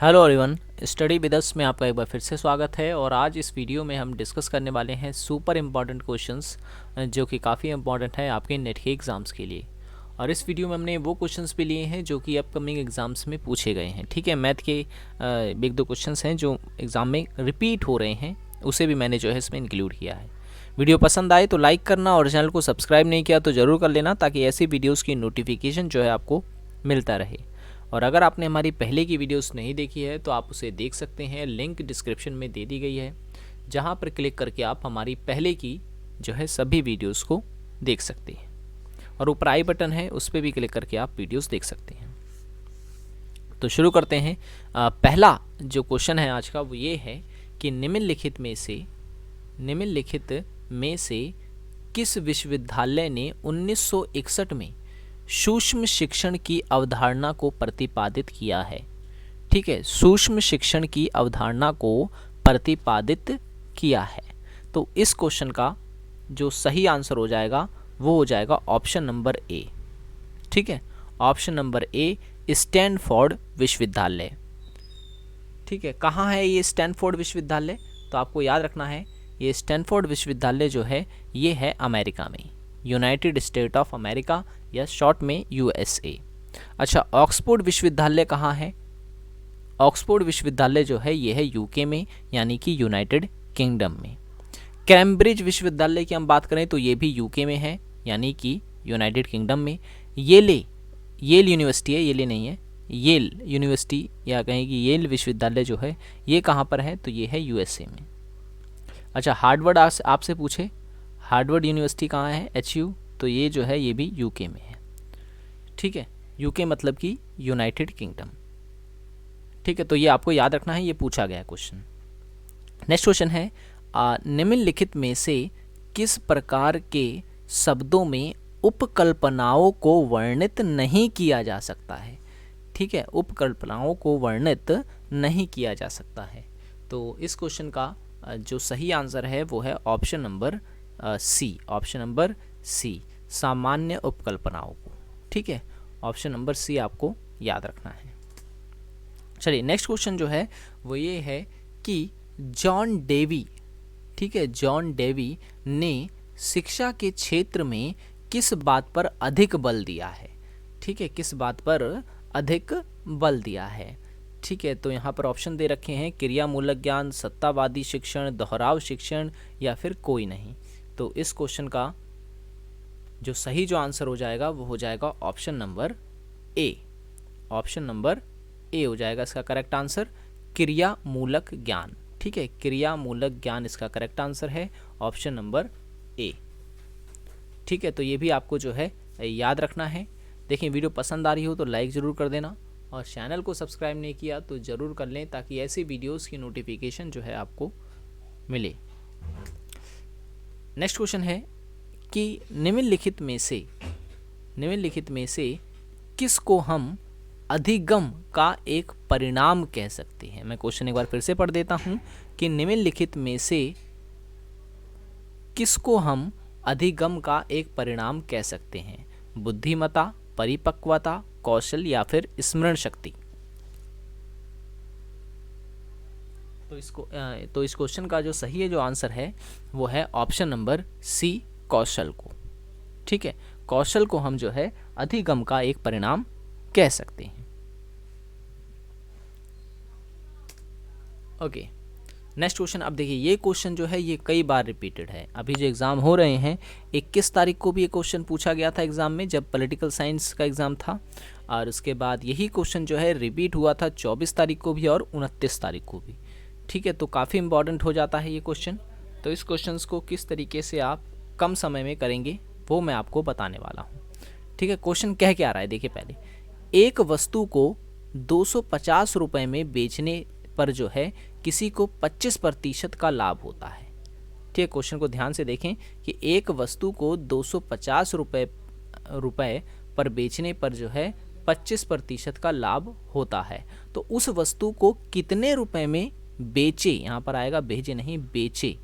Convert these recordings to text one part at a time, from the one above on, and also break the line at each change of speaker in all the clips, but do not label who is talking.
Hello everyone, study with us में आपका एक बार फिर से स्वागत है। और आज इस वीडियो में हम डिस्कस करने वाले हैं सुपर इम्पॉर्टेंट क्वेश्चंस जो कि काफ़ी इम्पॉर्टेंट है आपके नेट के एग्ज़ाम्स के लिए। और इस वीडियो में हमने वो क्वेश्चंस भी लिए हैं जो कि अपकमिंग एग्ज़ाम्स में पूछे गए हैं। ठीक है, मैथ के एक दो क्वेश्चंस हैं जो एग्ज़ाम में रिपीट हो रहे हैं, उसे भी मैंने जो है इसमें इंक्लूड किया है। वीडियो पसंद आए तो लाइक करना और चैनल को सब्सक्राइब नहीं किया तो ज़रूर कर लेना, ताकि ऐसी वीडियोज़ की नोटिफिकेशन जो है आपको मिलता रहे। और अगर आपने हमारी पहले की वीडियोस नहीं देखी है तो आप उसे देख सकते हैं, लिंक डिस्क्रिप्शन में दे दी गई है, जहां पर क्लिक करके आप हमारी पहले की जो है सभी वीडियोस को देख सकते हैं। और ऊपर आई बटन है, उस पर भी क्लिक करके आप वीडियोस देख सकते हैं। तो शुरू करते हैं। पहला जो क्वेश्चन है आज का वो ये है कि निम्नलिखित में से किस विश्वविद्यालय ने 1961 में सूक्ष्म शिक्षण की अवधारणा को प्रतिपादित किया है। ठीक है, सूक्ष्म शिक्षण की अवधारणा को प्रतिपादित किया है। तो इस क्वेश्चन का जो सही आंसर हो जाएगा वो हो जाएगा ऑप्शन नंबर ए। ठीक है, ऑप्शन नंबर ए, स्टैनफोर्ड विश्वविद्यालय। ठीक है, कहाँ है ये स्टैनफोर्ड विश्वविद्यालय? तो आपको याद रखना है, ये स्टैनफोर्ड विश्वविद्यालय जो है ये है अमेरिका में, यूनाइटेड स्टेट ऑफ अमेरिका या शॉर्ट में यूएसए। अच्छा, ऑक्सफोर्ड विश्वविद्यालय कहाँ है? ऑक्सफोर्ड विश्वविद्यालय जो है ये है यूके में, यानी कि यूनाइटेड किंगडम में। कैम्ब्रिज विश्वविद्यालय की हम बात करें तो ये भी यूके में है, यानी कि यूनाइटेड किंगडम में। येल यूनिवर्सिटी है, येले नहीं है, येल यूनिवर्सिटी या कहें कि येल विश्वविद्यालय जो है ये कहाँ पर है? तो ये है यूएसए में। अच्छा, हार्वर्ड आपसे पूछे, हार्वर्ड यूनिवर्सिटी कहाँ है? एचयू, तो ये जो है ये भी यूके में है। ठीक है, यूके मतलब कि यूनाइटेड किंगडम। ठीक है, तो ये आपको याद रखना है, ये पूछा गया क्वेश्चन। नेक्स्ट क्वेश्चन है, निम्नलिखित में से किस प्रकार के शब्दों में उपकल्पनाओं को वर्णित नहीं किया जा सकता है? ठीक है, उपकल्पनाओं को वर्णित नहीं किया जा सकता है। तो इस क्वेश्चन का जो सही आंसर है वो है option number C. Option number C, सामान्य उपकल्पनाओं को। ठीक है, ऑप्शन नंबर सी आपको याद रखना है। चलिए, नेक्स्ट क्वेश्चन जो है वो ये है कि जॉन डेवी, ठीक है, जॉन डेवी ने शिक्षा के क्षेत्र में किस बात पर अधिक बल दिया है? ठीक है, किस बात पर अधिक बल दिया है? ठीक है, तो यहाँ पर ऑप्शन दे रखे हैं, क्रियामूलक ज्ञान, सत्तावादी शिक्षण, दोहराव शिक्षण या फिर कोई नहीं। तो इस क्वेश्चन का जो सही जो आंसर हो जाएगा वो हो जाएगा option number A. Option number A हो जाएगा इसका करेक्ट आंसर, क्रियामूलक ज्ञान। ठीक है, क्रियामूलक ज्ञान इसका करेक्ट आंसर है, ऑप्शन नंबर ए। ठीक है, तो ये भी आपको जो है याद रखना है। देखिए, वीडियो पसंद आ रही हो तो लाइक ज़रूर कर देना, और चैनल को सब्सक्राइब नहीं किया तो ज़रूर कर लें, ताकि ऐसी वीडियोस की नोटिफिकेशन जो है आपको मिले। नेक्स्ट क्वेश्चन है कि निम्नलिखित में से किसको हम अधिगम का एक परिणाम कह सकते हैं? मैं क्वेश्चन एक बार फिर से पढ़ देता हूं कि निम्नलिखित में से किसको हम अधिगम का एक परिणाम कह सकते हैं? बुद्धिमत्ता, परिपक्वता, कौशल या फिर स्मरण शक्ति। तो इस क्वेश्चन का जो सही है जो आंसर है वो है ऑप्शन नंबर सी, कौशल को। ठीक है, कौशल को हम जो है अधिगम का एक परिणाम कह सकते हैं। Okay, next question. अब देखिए, ये क्वेश्चन जो है ये कई बार रिपीटेड है। अभी जो एग्ज़ाम हो रहे हैं, 21 तारीख को भी ये क्वेश्चन पूछा गया था एग्ज़ाम में, जब पॉलिटिकल साइंस का एग्ज़ाम था। और उसके बाद यही क्वेश्चन जो है रिपीट हुआ था 24 तारीख को भी और 29 तारीख को भी। ठीक है, तो काफ़ी इंपॉर्टेंट हो जाता है ये क्वेश्चन। तो इस क्वेश्चन को किस तरीके से आप कम समय में करेंगे वो मैं आपको बताने वाला हूँ। ठीक है, क्वेश्चन कह क्या रहा है, देखिए पहले, एक वस्तु को 250 रुपये में बेचने पर जो है किसी को 25% का लाभ होता है। ठीक है, क्वेश्चन को ध्यान से देखें कि एक वस्तु को 250 रुपये पर बेचने पर जो है 25% का लाभ होता है। तो उस वस्तु को कितने रुपए में बेचे, यहाँ पर आएगा भेजे नहीं, बेचे।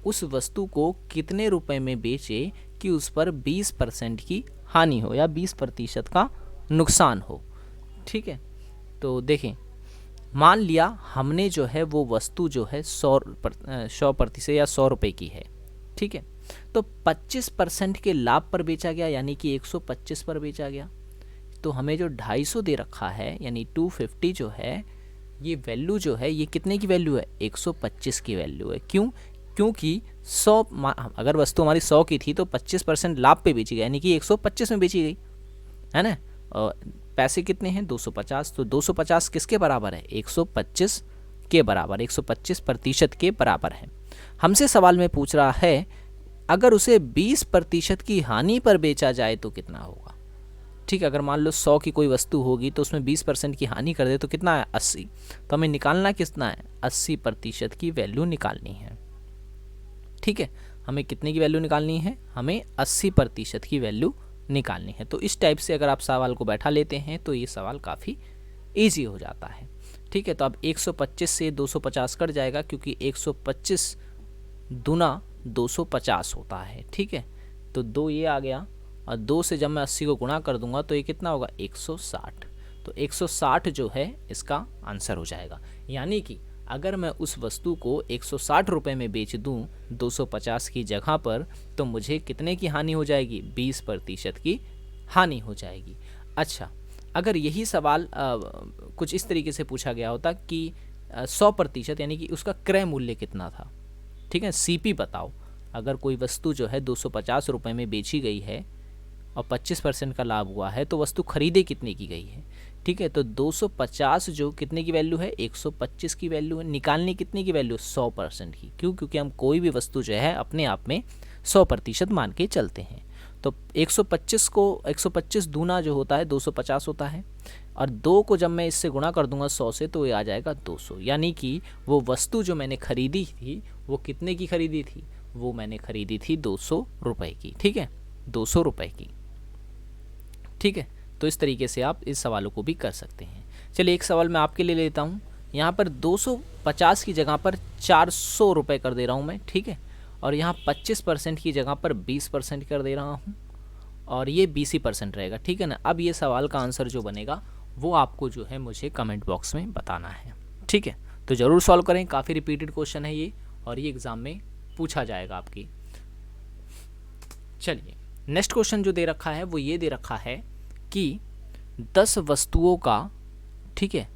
उस वस्तु को कितने रुपए में बेचे कि उस पर 20% की हानि हो या 20% का नुकसान हो। ठीक है, तो देखें मान लिया हमने जो है वो वस्तु जो है 100% या 100 रुपये की है, ठीक है, तो 25% के लाभ पर बेचा गया, यानी कि 125 पर बेचा गया। तो हमें जो 250 दे रखा है यानी 250 जो है, ये वैल्यू जो है ये कितने की वैल्यू है, 125 की वैल्यू है। क्यों? क्योंकि 100 अगर वस्तु हमारी 100 की थी तो 25% लाभ पे बेची गई, यानी कि 125 में बेची गई, है ना। और पैसे कितने हैं, 250, तो 250 किसके बराबर है, 125 के बराबर, 125% के बराबर है। हमसे सवाल में पूछ रहा है अगर उसे 20% की हानि पर बेचा जाए तो कितना होगा। ठीक है, अगर मान लो 100 की कोई वस्तु होगी तो उसमें 20% की हानि कर दे तो कितना है, 80। तो हमें निकालना कितना है, 80% की वैल्यू निकालनी है। ठीक है, हमें कितने की वैल्यू निकालनी है, हमें 80% की वैल्यू निकालनी है। तो इस टाइप से अगर आप सवाल को बैठा लेते हैं तो ये सवाल काफ़ी ईजी हो जाता है। ठीक है, तो अब 125 से 250 कट जाएगा, क्योंकि 125 दूना 250 होता है। ठीक है, तो 2 ये आ गया, और 2 से जब मैं 80 को गुणा कर दूंगा तो ये कितना होगा, 160। तो 160 जो है इसका आंसर हो जाएगा। यानी कि अगर मैं उस वस्तु को 160 रुपये में बेच दूं 250 की जगह पर, तो मुझे कितने की हानि हो जाएगी, 20% की हानि हो जाएगी। अच्छा, अगर यही सवाल कुछ इस तरीके से पूछा गया होता कि 100% यानी कि उसका क्रय मूल्य कितना था, ठीक है, सीपी बताओ। अगर कोई वस्तु जो है 250 रुपये में बेची गई है और 25% का लाभ हुआ है, तो वस्तु खरीदे कितने की गई है। ठीक है, तो 250 जो कितने की वैल्यू है, 125 की वैल्यू है। निकालनी कितने की वैल्यू, 100% की। क्यों? क्योंकि हम कोई भी वस्तु जो है अपने आप में 100% मान के चलते हैं। तो 125 दूना जो होता है 250 होता है, और 2 को जब मैं इससे गुणा कर दूंगा 100 से तो ये आ जाएगा 200। यानी कि वो वस्तु जो मैंने खरीदी थी वो कितने की खरीदी थी, वो मैंने खरीदी थी 200 रुपये की। ठीक है, 200 रुपये की। ठीक है, तो इस तरीके से आप इस सवालों को भी कर सकते हैं। चलिए एक सवाल मैं आपके लिए लेता हूँ। यहाँ पर 250 की जगह पर 400 रुपये कर दे रहा हूँ मैं। ठीक है, और यहाँ 25% की जगह पर 20% कर दे रहा हूँ, और ये 20% रहेगा। ठीक है ना। अब ये सवाल का आंसर जो बनेगा वो आपको जो है मुझे कमेंट बॉक्स में बताना है। ठीक है, तो ज़रूर सॉल्व करें, काफ़ी रिपीटेड क्वेश्चन है ये, और ये एग्ज़ाम में पूछा जाएगा आपकी। चलिए नेक्स्ट क्वेश्चन जो दे रखा है वो ये दे रखा है कि 10 वस्तुओं का, ठीक है,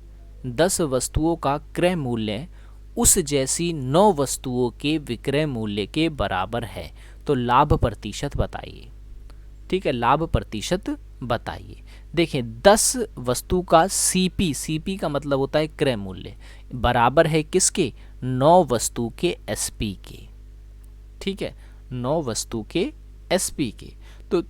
10 वस्तुओं का क्रय मूल्य उस जैसी 9 वस्तुओं के विक्रय मूल्य के बराबर है, तो लाभ प्रतिशत बताइए। ठीक है, लाभ प्रतिशत बताइए। देखिए 10 वस्तु का सीपी का मतलब होता है क्रय मूल्य, बराबर है किसके, 9 वस्तु के एसपी के। ठीक है, 9 वस्तु के एसपी के। तो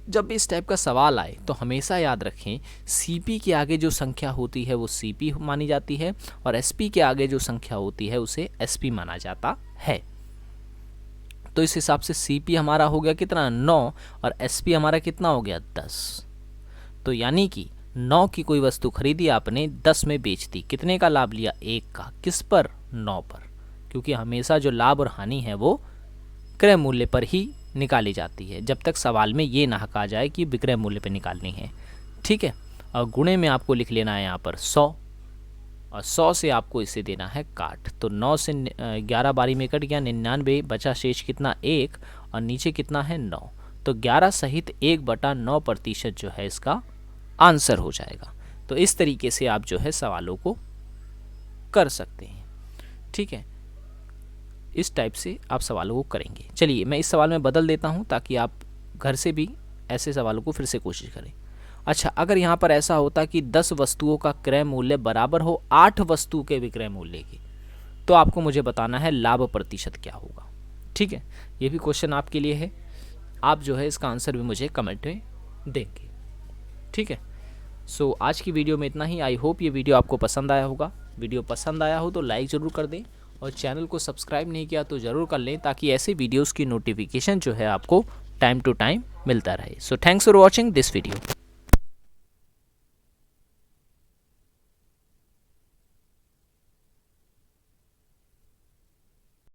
जब इस टाइप का सवाल आए तो हमेशा याद रखें सीपी के आगे जो संख्या होती है वो सीपी मानी जाती है, और एसपी के आगे जो संख्या होती है उसे एसपी माना जाता है। तो इस हिसाब से सीपी हमारा हो गया कितना, 9, और एसपी हमारा कितना हो गया, 10। तो यानी कि 9 की कोई वस्तु खरीदी आपने, 10 में बेच दी, कितने का लाभ लिया, 1 का। किस पर, 9 पर, क्योंकि हमेशा जो लाभ और हानि है वो क्रय मूल्य पर ही निकाली जाती है, जब तक सवाल में ये ना कहा जाए कि विक्रय मूल्य पर निकालनी है। ठीक है, और गुणे में आपको लिख लेना है यहाँ पर 100, और 100 से आपको इसे देना है काट। तो 9 से 11 बारी में कट गया, 99, बचा शेष कितना, 1, और नीचे कितना है, 9। तो 11 सहित 1/9% जो है इसका आंसर हो जाएगा। तो इस तरीके से आप जो है सवालों को कर सकते हैं। ठीक है, इस टाइप से आप सवालों को करेंगे। चलिए मैं इस सवाल में बदल देता हूं ताकि आप घर से भी ऐसे सवालों को फिर से कोशिश करें। अच्छा, अगर यहाँ पर ऐसा होता कि 10 वस्तुओं का क्रय मूल्य बराबर हो 8 वस्तु के विक्रय मूल्य के, तो आपको मुझे बताना है लाभ प्रतिशत क्या होगा। ठीक है, ये भी क्वेश्चन आपके लिए है, आप जो है इसका आंसर भी मुझे कमेंट में देंगे। ठीक है, सो आज की वीडियो में इतना ही। आई होप ये वीडियो आपको पसंद आया होगा। वीडियो पसंद आया हो तो लाइक ज़रूर कर दें, और चैनल को सब्सक्राइब नहीं किया तो ज़रूर कर लें, ताकि ऐसे वीडियोस की नोटिफिकेशन जो है आपको टाइम टू टाइम मिलता रहे। So thanks for watching this video.